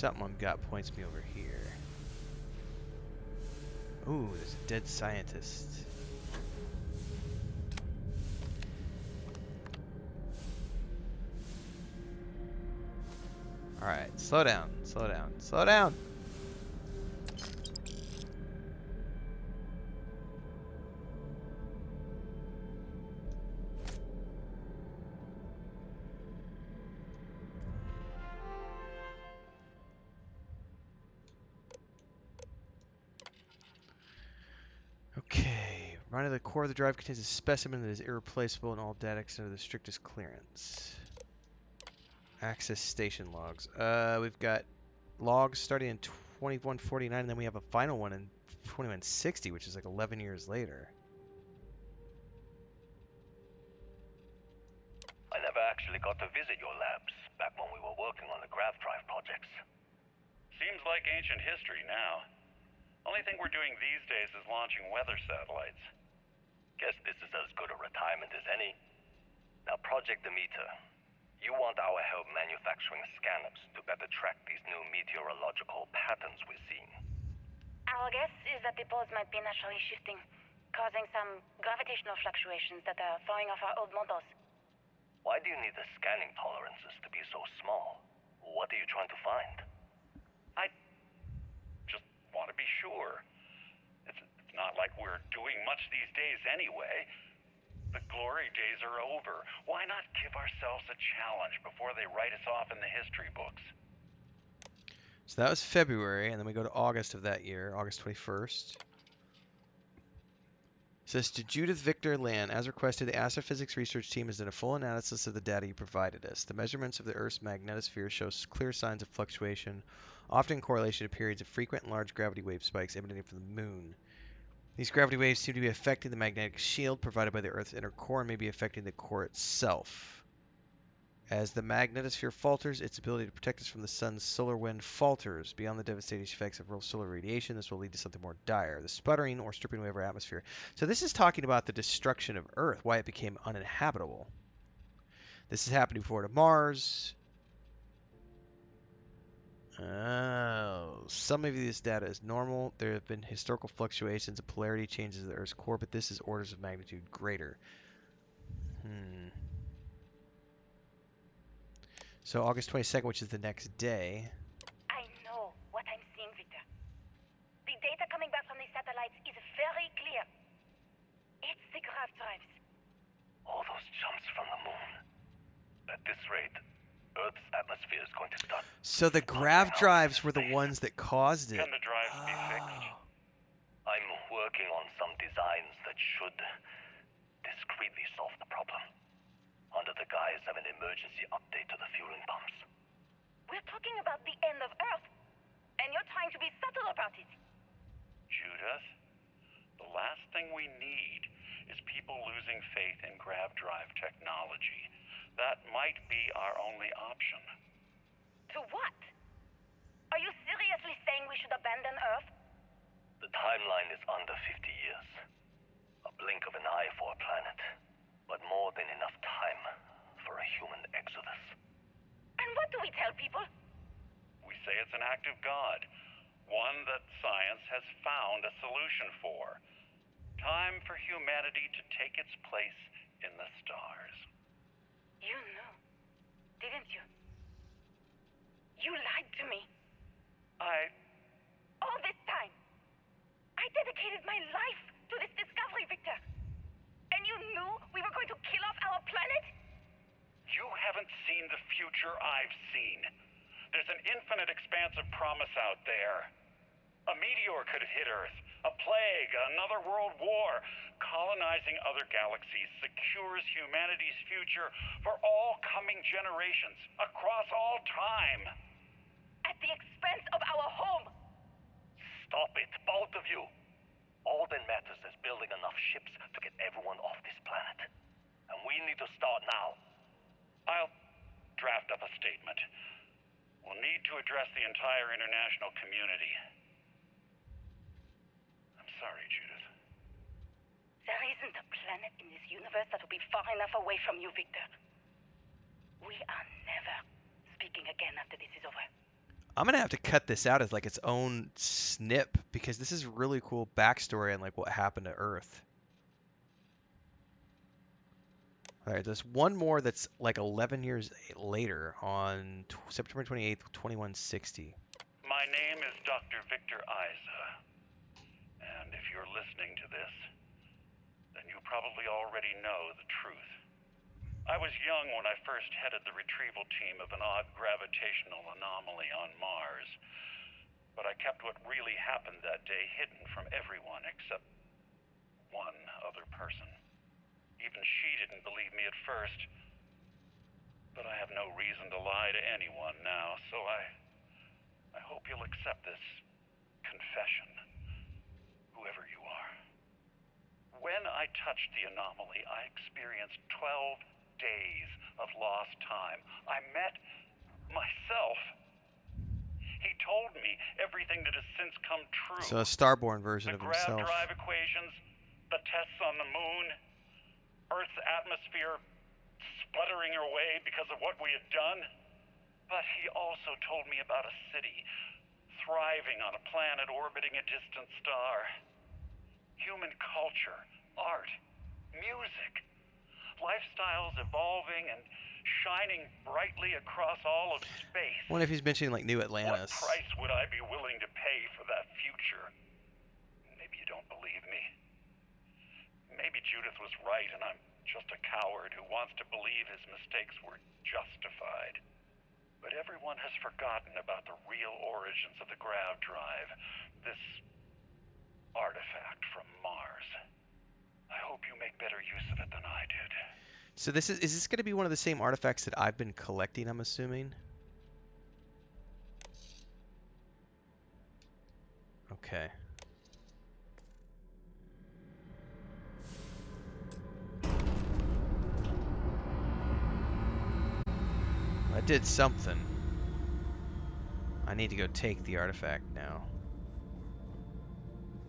something I've got points me over here. Ooh, there's a dead scientist. Alright, slow down, slow down, slow down! Okay, running to the core of the drive contains a specimen that is irreplaceable and all data under the strictest clearance. Access station logs. We've got logs starting in 2149, and then we have a final one in 2160, which is like 11 years later. I never actually got to visit your labs back when we were working on the grav drive projects. Seems like ancient history now. Only thing we're doing these days is launching weather satellites. Guess this is as good a retirement as any. Now, Project Demeter, you want our help manufacturing scanners to better track these new meteorological patterns we're seeing. Our guess is that the poles might be naturally shifting, causing some gravitational fluctuations that are throwing off our old models. Why do you need the scanning tolerances to be so small? What are you trying to find? I just want to be sure. It's not like we're doing much these days anyway. The glory days are over. Why not give ourselves a challenge before they write us off in the history books? So that was February, and then we go to August of that year, August 21st. It says, to Judith Victor Land, as requested, the astrophysics research team has done a full analysis of the data you provided us. The measurements of the Earth's magnetosphere show clear signs of fluctuation, often in correlation to periods of frequent and large gravity wave spikes emanating from the moon. These gravity waves seem to be affecting the magnetic shield provided by the Earth's inner core and may be affecting the core itself. As the magnetosphere falters, its ability to protect us from the sun's solar wind falters. Beyond the devastating effects of solar radiation, this will lead to something more dire, the sputtering or stripping away of our atmosphere. So this is talking about the destruction of Earth, why it became uninhabitable. This is happening before to Mars. Oh, some of this data is normal. There have been historical fluctuations and polarity changes of the Earth's core, but this is orders of magnitude greater. So August 22nd, which is the next day. I know what I'm seeing, Victor. The data coming back from the satellites is very clear. It's the grav drives. All those jumps from the moon. At this rate, Earth's atmosphere is going to start. So the grav drives were the ones that caused it. Can the drives be fixed? I'm working on some designs that should discreetly solve the problem, under the guise of an emergency update to the fueling pumps. We're talking about the end of Earth, and you're trying to be subtle about it. Judith, the last thing we need is people losing faith in grav drive technology. That might be our only option. To what? Are you seriously saying we should abandon Earth? The timeline is under 50 years. A blink of an eye for a planet, but more than enough time for a human exodus. And what do we tell people? We say it's an act of God, one that science has found a solution for. Time for humanity to take its place in the stars. You knew, didn't you? You lied to me. All this time, I dedicated my life to this discovery, Victor. And you knew we were going to kill off our planet? You haven't seen the future I've seen. There's an infinite expanse of promise out there. A meteor could hit Earth, a plague, another world war. Colonizing other galaxies secures humanity's future for all coming generations, across all time. At the expense of our home. Stop it, both of you. All that matters is building enough ships to get everyone off this planet. And we need to start now. I'll draft up a statement. We'll need to address the entire international community. I'm sorry, Judith. There isn't a planet in this universe that will be far enough away from you, Victor. We are never speaking again after this is over. I'm gonna have to cut this out as like its own snip because this is really cool backstory on like what happened to Earth. All right, there's one more that's like 11 years later on September 28th, 2160. My name is Dr. Victor Isa, and if you're listening to this, then you probably already know the truth. I was young when I first headed the retrieval team of an odd gravitational anomaly on Mars, but I kept what really happened that day hidden from everyone except one other person. Even she didn't believe me at first, but I have no reason to lie to anyone now, so I hope you'll accept this confession, whoever you are. When I touched the anomaly, I experienced 12 days of lost time. I met myself. He told me everything that has since come true. So a Starborn version The of grav himself. drive equations, the tests on the moon, Earth's atmosphere sputtering away because of what we had done. But he also told me about a city thriving on a planet orbiting a distant star. Human culture, art, music, lifestyles evolving and shining brightly across all of space. I wonder if he's mentioning like New Atlantis. What price would I be willing to pay for that future? Maybe you don't believe me. Maybe Judith was right and I'm just a coward who wants to believe his mistakes were justified. But everyone has forgotten about the real origins of the grav drive, this artifact from Mars. I hope you make better use of it than I did. So is this going to be one of the same artifacts that I've been collecting, I'm assuming? Okay. I did something. I need to go take the artifact now.